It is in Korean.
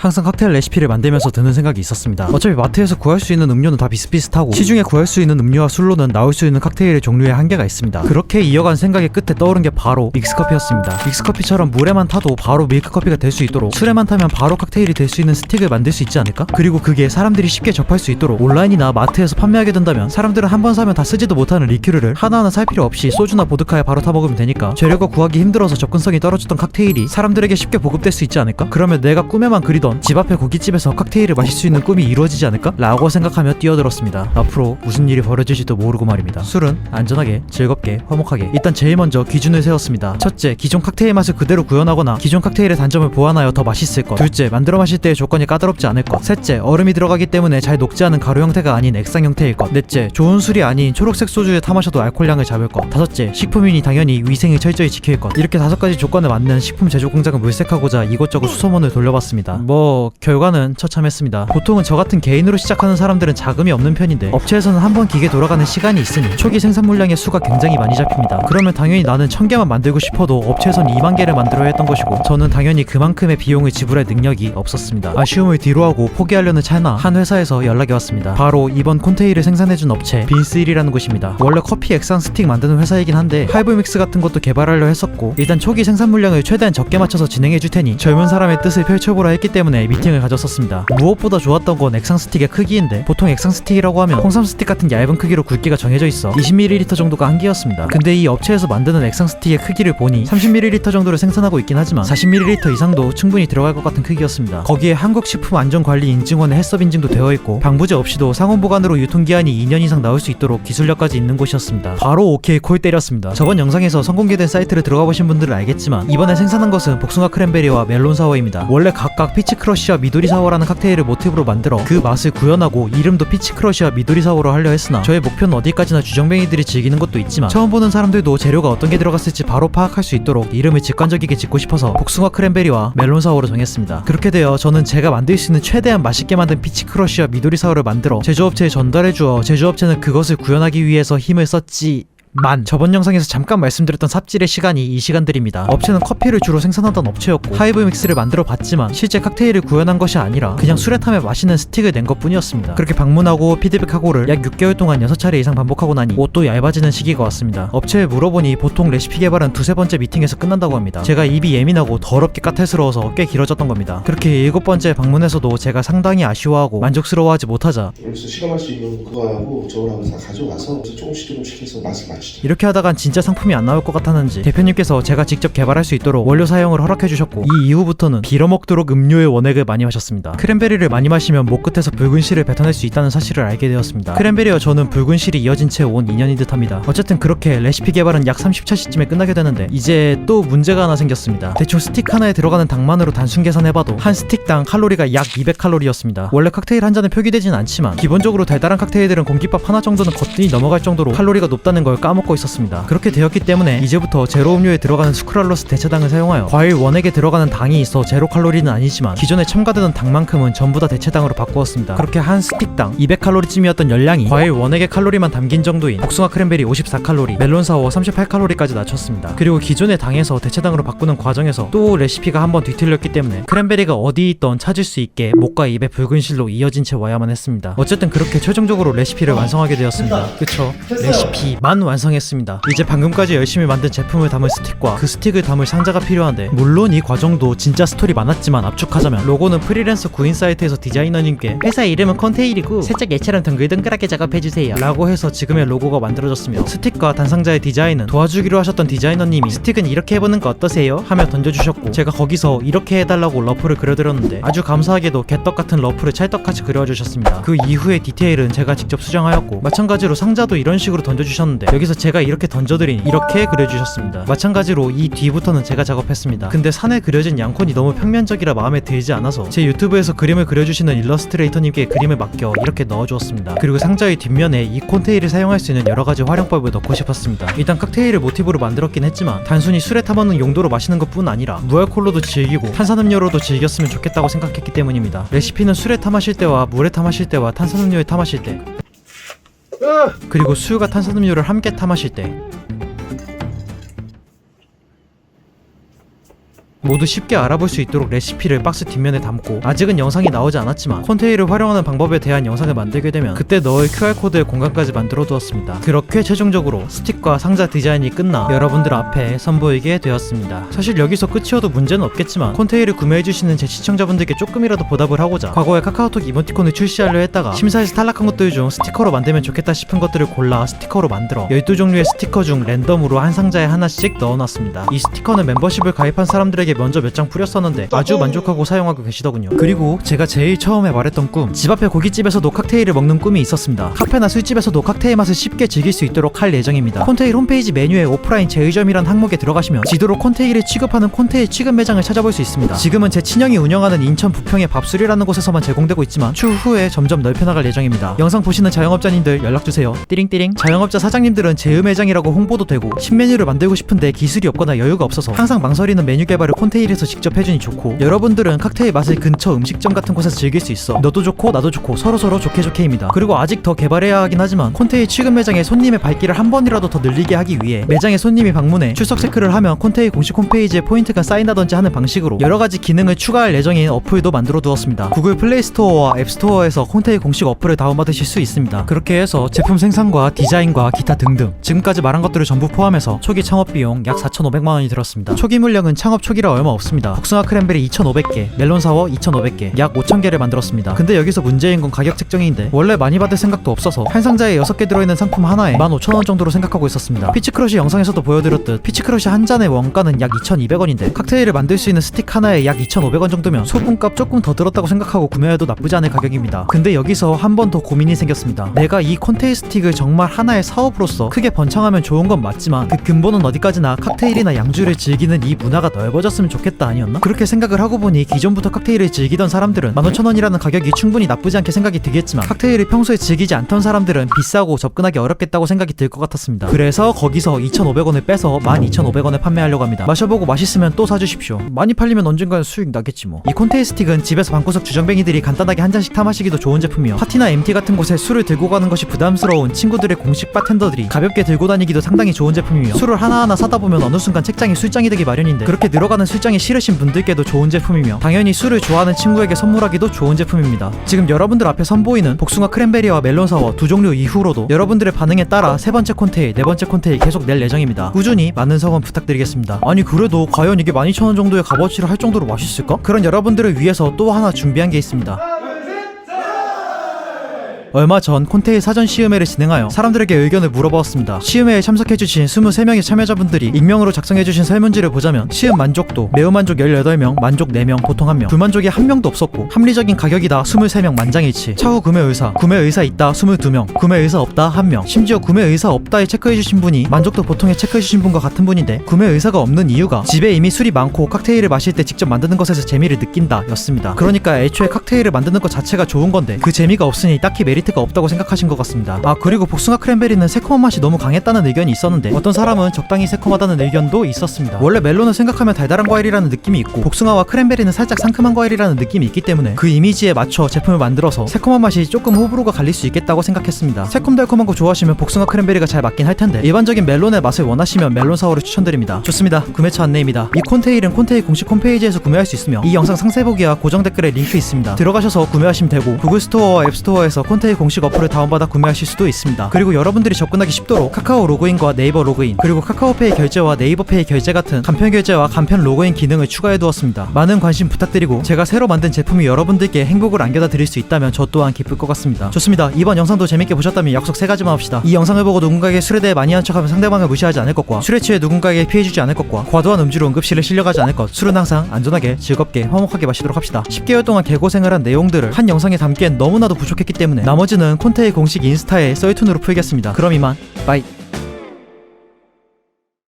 항상 칵테일 레시피를 만들면서 드는 생각이 있었습니다. 어차피 마트에서 구할 수 있는 음료는 다 비슷비슷하고 시중에 구할 수 있는 음료와 술로는 나올 수 있는 칵테일의 종류에 한계가 있습니다. 그렇게 이어간 생각의 끝에 떠오른 게 바로 믹스커피였습니다. 믹스커피처럼 물에만 타도 바로 밀크커피가 될 수 있도록 술에만 타면 바로 칵테일이 될 수 있는 스틱을 만들 수 있지 않을까? 그리고 그게 사람들이 쉽게 접할 수 있도록 온라인이나 마트에서 판매하게 된다면 사람들은 한 번 사면 다 쓰지도 못하는 리큐르를 하나하나 살 필요 없이 소주나 보드카에 바로 타먹으면 되니까 재료가 구하기 힘들어서 접근성이 떨어졌던 칵테일이 사람들에게 쉽게 보급될 수 있지 않을까? 그러면 내가 꿈에만 그리던 집 앞에 고깃집에서 칵테일을 마실 수 있는 꿈이 이루어지지 않을까? 라고 생각하며 뛰어들었습니다. 앞으로 무슨 일이 벌어질지도 모르고 말입니다. 술은 안전하게, 즐겁게, 화목하게. 일단 제일 먼저 기준을 세웠습니다. 첫째, 기존 칵테일 맛을 그대로 구현하거나 기존 칵테일의 단점을 보완하여 더 맛있을 것. 둘째, 만들어 마실 때의 조건이 까다롭지 않을 것. 셋째, 얼음이 들어가기 때문에 잘 녹지 않은 가루 형태가 아닌 액상 형태일 것. 넷째, 좋은 술이 아닌 초록색 소주에 타 마셔도 알코올량을 잡을 것. 다섯째, 식품이니 당연히 위생이 철저히 지킬 것. 이렇게 5가지 조건을 맞는 식품 제조 공장을 물색하고자 이곳저곳 수소문을 돌려봤습니다. 결과는 처참했습니다. 보통은 저 같은 개인으로 시작하는 사람들은 자금이 없는 편인데 업체에서는 한 번 기계 돌아가는 시간이 있으니 초기 생산 물량의 수가 굉장히 많이 잡힙니다. 그러면 당연히 나는 1000개만 만들고 싶어도 업체에서는 2만 개를 만들어야 했던 것이고 저는 당연히 그만큼의 비용을 지불할 능력이 없었습니다. 아쉬움을 뒤로하고 포기하려는 찰나 한 회사에서 연락이 왔습니다. 바로 이번 콘테이를 생산해준 업체 빈스1이라는 곳입니다. 원래 커피 액상 스틱 만드는 회사이긴 한데 하이브 믹스 같은 것도 개발하려 했었고 일단 초기 생산 물량을 최대한 적게 맞춰서 진행해줄 테니 젊은 사람의 뜻을 펼쳐보라 했기 때문에 미팅을 가졌었습니다. 무엇보다 좋았던 건 액상 스틱의 크기인데 보통 액상 스틱이라고 하면 홍삼 스틱 같은 얇은 크기로 굵기가 정해져 있어 20ml 정도가 한계였습니다. 근데 이 업체에서 만드는 액상 스틱의 크기를 보니 30ml 정도를 생산하고 있긴 하지만 40ml 이상도 충분히 들어갈 것 같은 크기였습니다. 거기에 한국식품안전관리인증원의 해썹 인증도 되어있고 방부제 없이도 상온보관으로 유통기한이 2년 이상 나올 수 있도록 기술력까지 있는 곳이었습니다. 바로 오케이 콜 때렸습니다. 저번 영상에서 선공개된 사이트를 들어가 보신 분들은 알겠지만 이번에 생산한 것은 복숭아 크랜베리와 멜론 사워입니다. 원래 각각 피치 크러쉬와 미도리 사워라는 칵테일을 모티브로 만들어 그 맛을 구현하고 이름도 피치 크러쉬와 미도리 사워로 하려 했으나 저의 목표는 어디까지나 주정뱅이들이 즐기는 것도 있지만 처음 보는 사람들도 재료가 어떤 게 들어갔을지 바로 파악할 수 있도록 이름을 직관적이게 짓고 싶어서 복숭아 크랜베리와 멜론 사워로 정했습니다. 그렇게 되어 저는 제가 만들 수 있는 최대한 맛있게 만든 피치 크러쉬와 미도리 사워를 만들어 제조업체에 전달해주어 제조업체는 그것을 구현하기 위해서 힘을 썼지 저번 영상에서 잠깐 말씀드렸던 삽질의 시간이 이 시간들입니다. 업체는 커피를 주로 생산하던 업체였고 하이브 믹스를 만들어 봤지만 실제 칵테일을 구현한 것이 아니라 그냥 술에 타면 맛있는 스틱을 낸 것 뿐이었습니다. 그렇게 방문하고 피드백하고를 약 6개월 동안 6차례 이상 반복하고 나니 옷도 얇아지는 시기가 왔습니다. 업체에 물어보니 보통 레시피 개발은 2~3번째 미팅에서 끝난다고 합니다. 제가 입이 예민하고 더럽게 까탈스러워서 꽤 길어졌던 겁니다. 그렇게 7번째 방문에서도 제가 상당히 아쉬워하고 만족스러워하지 못하자 여기서 실험할 수 있는 그거하고 저거하고 다 가져가서 조금씩 해서 맛을 맞추자. 이렇게 하다간 진짜 상품이 안 나올 것 같았는지 대표님께서 제가 직접 개발할 수 있도록 원료 사용을 허락해주셨고 이 이후부터는 빌어먹도록 음료의 원액을 많이 마셨습니다. 크랜베리를 많이 마시면 목 끝에서 붉은 실을 뱉어낼 수 있다는 사실을 알게 되었습니다. 크랜베리와 저는 붉은 실이 이어진 채 온 인연인 듯 합니다. 어쨌든 그렇게 레시피 개발은 약 30차시쯤에 끝나게 되는데 이제 또 문제가 하나 생겼습니다. 대충 스틱 하나에 들어가는 당만으로 단순 계산해봐도 한 스틱당 칼로리가 약 200칼로리였습니다. 원래 칵테일 한 잔은 표기되진 않지만 기본적으로 달달한 칵테일들은 공깃밥 하나 정도는 거뜬히 넘어갈 정도로 칼로리가 높다는 걸 까먹고 있었습니다. 그렇게 되었기 때문에 이제부터 제로 음료에 들어가는 수크랄로스 대체당을 사용하여 과일 원액에 들어가는 당이 있어 제로 칼로리는 아니지만 기존에 첨가되던 당만큼은 전부 다 대체당으로 바꾸었습니다. 그렇게 한 스틱당 200칼로리쯤이었던 열량이 과일 원액의 칼로리만 담긴 정도인 복숭아 크랜베리 54칼로리, 멜론 사워 38칼로리까지 낮췄습니다. 그리고 기존의 당에서 대체당으로 바꾸는 과정에서 또 레시피가 한번 뒤틀렸기 때문에 크랜베리가 어디 있던 찾을 수 있게 목과 입에 붉은 실로 이어진 채 와야만 했습니다. 어쨌든 그렇게 최종적으로 레시피를 완성하게 되었습니다. 그쵸? 레시피만 완성했습니다. 이제 방금까지 열심히 만든 제품을 담을 스틱과 그 스틱을 담을 상자가 필요한데 물론 이 과정도 진짜 스토리 많았지만 압축하자면 로고는 프리랜서 구인 사이트에서 디자이너님께 회사 이름은 콘테일이고 살짝 얘처럼 덩글덩글하게 작업해주세요 라고 해서 지금의 로고가 만들어졌으며 스틱과 단상자의 디자인은 도와주기로 하셨던 디자이너님이 스틱은 이렇게 해보는 거 어떠세요? 하며 던져주셨고 제가 거기서 이렇게 해달라고 러프를 그려드렸는데 아주 감사하게도 개떡같은 러프를 찰떡같이 그려주셨습니다. 그 이후의 디테일은 제가 직접 수정하였고 마찬가지로 상자도 이런 식으로 던져주셨는데 여기서 제가 이렇게 던져드린 이렇게 그려주셨습니다. 마찬가지로 이 뒤부터는 제가 작업했습니다. 근데 산에 그려진 양콘이 너무 평면적이라 마음에 들지 않아서 제 유튜브에서 그림을 그려주시는 일러스트레이터님께 그림을 맡겨 이렇게 넣어주었습니다. 그리고 상자의 뒷면에 이 콘테일을 사용할 수 있는 여러가지 활용법을 넣고 싶었습니다. 일단 칵테일을 모티브로 만들었긴 했지만 단순히 술에 타먹는 용도로 마시는 것 뿐 아니라 무알콜로도 즐기고 탄산음료로도 즐겼으면 좋겠다고 생각했기 때문입니다. 레시피는 술에 타 마실 때와 물에 타 마실 때와 탄산음료에 타 마실 때 그리고 수유가 탄산음료를 함께 타 마실 때 모두 쉽게 알아볼 수 있도록 레시피를 박스 뒷면에 담고, 아직은 영상이 나오지 않았지만 콘테이를 활용하는 방법에 대한 영상을 만들게 되면 그때 넣을 QR코드의 공간까지 만들어 두었습니다. 그렇게 최종적으로 스틱과 상자 디자인이 끝나 여러분들 앞에 선보이게 되었습니다. 사실 여기서 끝이어도 문제는 없겠지만 콘테이를 구매해주시는 제 시청자분들께 조금이라도 보답을 하고자 과거에 카카오톡 이모티콘을 출시하려 했다가 심사에서 탈락한 것들 중 스티커로 만들면 좋겠다 싶은 것들을 골라 스티커로 만들어 12종류의 스티커 중 랜덤으로 한 상자에 하나씩 넣어놨습니다. 이 스티커는 멤버십을 가입한 사람들에게 먼저 몇 장 뿌렸었는데 아주 만족하고 사용하고 계시더군요. 그리고 제가 제일 처음에 말했던 꿈, 집 앞에 고깃집에서도 칵테일을 먹는 꿈이 있었습니다. 카페나 술집에서도 칵테일 맛을 쉽게 즐길 수 있도록 할 예정입니다. 콘테일 홈페이지 메뉴에 오프라인 제휴점이란 항목에 들어가시면 지도로 콘테일을 취급하는 콘테일 취급 매장을 찾아볼 수 있습니다. 지금은 제 친형이 운영하는 인천 부평의 밥술이라는 곳에서만 제공되고 있지만 추후에 점점 넓혀나갈 예정입니다. 영상 보시는 자영업자님들 연락주세요. 띠링띠링. 자영업자 사장님들은 제휴 매장이라고 홍보도 되고 신메뉴를 만들고 싶은데 기술이 없거나 여유가 없어서 항상 망설이는 메뉴 개발을 콘테일에서 직접 해주니 좋고, 여러분들은 칵테일 맛을 근처 음식점 같은 곳에서 즐길 수 있어 너도 좋고 나도 좋고 서로서로 좋게입니다. 그리고 아직 더 개발해야 하긴 하지만 콘테일 취급 매장에 손님의 발길을 한 번이라도 더 늘리게 하기 위해 매장에 손님이 방문해 출석 체크를 하면 콘테일 공식 홈페이지에 포인트가 쌓인다든지 하는 방식으로 여러가지 기능을 추가할 예정인 어플도 만들어 두었습니다. 구글 플레이 스토어와 앱 스토어에서 콘테일 공식 어플을 다운받으실 수 있습니다. 그렇게 해서 제품 생산과 디자인과 기타 등등 지금까지 말한 것들을 전부 포함해서 초기 창업 비용 약 4,500만원이 들었습니다. 초기 물량은 창업 초기라 얼마 없습니다. 복숭아 크랜베리 2,500개, 멜론 사워 2,500개, 약 5,000개를 만들었습니다. 근데 여기서 문제인 건 가격 책정인데 원래 많이 받을 생각도 없어서 한 상자에 6개 들어있는 상품 하나에 15,000원 정도로 생각하고 있었습니다. 피치크러쉬 영상에서도 보여드렸듯 피치크러쉬 한 잔의 원가는 약 2,200원인데 칵테일을 만들 수 있는 스틱 하나에 약 2,500원 정도면 소품값 조금 더 들었다고 생각하고 구매해도 나쁘지 않을 가격입니다. 근데 여기서 한 번 더 고민이 생겼습니다. 내가 이 콘테일 스틱을 정말 하나의 사업으로서 크게 번창하면 좋은 건 맞지만 그 근본은 어디까지나 칵테일이나 양주를 즐기는 이 문화가 넓어졌으면 좋겠다 아니었나? 그렇게 생각을 하고 보니 기존부터 칵테일을 즐기던 사람들은 15,000원이라는 가격이 충분히 나쁘지 않게 생각이 들겠지만 칵테일을 평소에 즐기지 않던 사람들은 비싸고 접근하기 어렵겠다고 생각이 들 것 같았습니다. 그래서 거기서 2,500원을 빼서 12,500원에 판매하려고 합니다. 마셔보고 맛있으면 또 사주십시오. 많이 팔리면 언젠간 수익 나겠지 뭐. 이 콘테일 스틱은 집에서 방구석 주정뱅이들이 간단하게 한 잔씩 타마시기도 좋은 제품이며 파티나 MT 같은 곳에 술을 들고 가는 것이 부담스러운 친구들의 공식 바텐더들이 가볍게 들고 다니기도 상당히 좋은 제품이며 술을 하나하나 사다 보면 어느 순간 책장이 술장이 되기 마련인데 그렇게 늘어가는 술장이 싫으신 분들께도 좋은 제품이며 당연히 술을 좋아하는 친구에게 선물하기도 좋은 제품입니다. 지금 여러분들 앞에 선보이는 복숭아 크랜베리와 멜론 사워 두 종류 이후로도 여러분들의 반응에 따라 세 번째 콘테일, 네 번째 콘테일 계속 낼 예정입니다. 꾸준히 많은 성원 부탁드리겠습니다. 아니 그래도 과연 이게 12,000원 정도의 값어치를 할 정도로 맛있을까? 그런 여러분들을 위해서 또 하나 준비한 게 있습니다. 얼마 전 콘테일 사전 시음회를 진행하여 사람들에게 의견을 물어보았습니다. 시음회에 참석해주신 23명의 참여자분들이 익명으로 작성해주신 설문지를 보자면 시음 만족도, 매우 만족 18명, 만족 4명, 보통 1명, 불만족이 1명도 없었고 합리적인 가격이다 23명 만장일치, 차후 구매 의사 있다 22명, 구매 의사 없다 1명, 심지어 구매 의사 없다에 체크해주신 분이 만족도 보통에 체크해주신 분과 같은 분인데 구매 의사가 없는 이유가 집에 이미 술이 많고 칵테일을 마실 때 직접 만드는 것에서 재미를 느낀다 였습니다. 그러니까 애초에 칵테일을 만드는 것 자체가 좋은 건데 그 재미가 없으니 딱히 메리트가 없다고 생각하신 것 같습니다. 아 그리고 복숭아 크랜베리는 새콤한 맛이 너무 강했다는 의견이 있었는데 어떤 사람은 적당히 새콤하다는 의견도 있었습니다. 원래 멜론을 생각하면 달달한 과일이라는 느낌이 있고 복숭아와 크랜베리는 살짝 상큼한 과일이라는 느낌이 있기 때문에 그 이미지에 맞춰 제품을 만들어서 새콤한 맛이 조금 호불호가 갈릴 수 있겠다고 생각했습니다. 새콤달콤한 거 좋아하시면 복숭아 크랜베리가 잘 맞긴 할 텐데 일반적인 멜론의 맛을 원하시면 멜론 사워를 추천드립니다. 좋습니다. 구매처 안내입니다. 이 콘테일은 콘테일 공식 홈페이지에서 구매할 수 있으며 이 영상 상세 보기와 고정 댓글에 링크 있습니다. 들어가셔서 구매하시면 되고 구글 스토어와 앱 스토어에서 콘테일 공식 어플을 다운받아 구매하실 수도 있습니다. 그리고 여러분들이 접근하기 쉽도록 카카오 로그인과 네이버 로그인 그리고 카카오페이 결제와 네이버페이 결제 같은 간편 결제와 간편 로그인 기능을 추가해 두었습니다. 많은 관심 부탁드리고 제가 새로 만든 제품이 여러분들께 행복을 안겨다 드릴 수 있다면 저 또한 기쁠 것 같습니다. 좋습니다. 이번 영상도 재밌게 보셨다면 약속 3가지만 합시다. 이 영상을 보고 누군가에게 술에 대해 많이 한 척하면 상대방을 무시하지 않을 것과 술에 취해 누군가에게 피해주지 않을 것과 과도한 음주로 응급실에 실려가지 않을 것, 술은 항상 안전하게 즐겁게 화목하게 마시도록 합시다. 10개월 동안 개고생을 한 내용들을 한 영상에 담기엔 너무나도 부족했기 때문에 나머지는 콘테일 공식 인스타에 썰툰으로 풀겠습니다. 그럼 이만 빠이.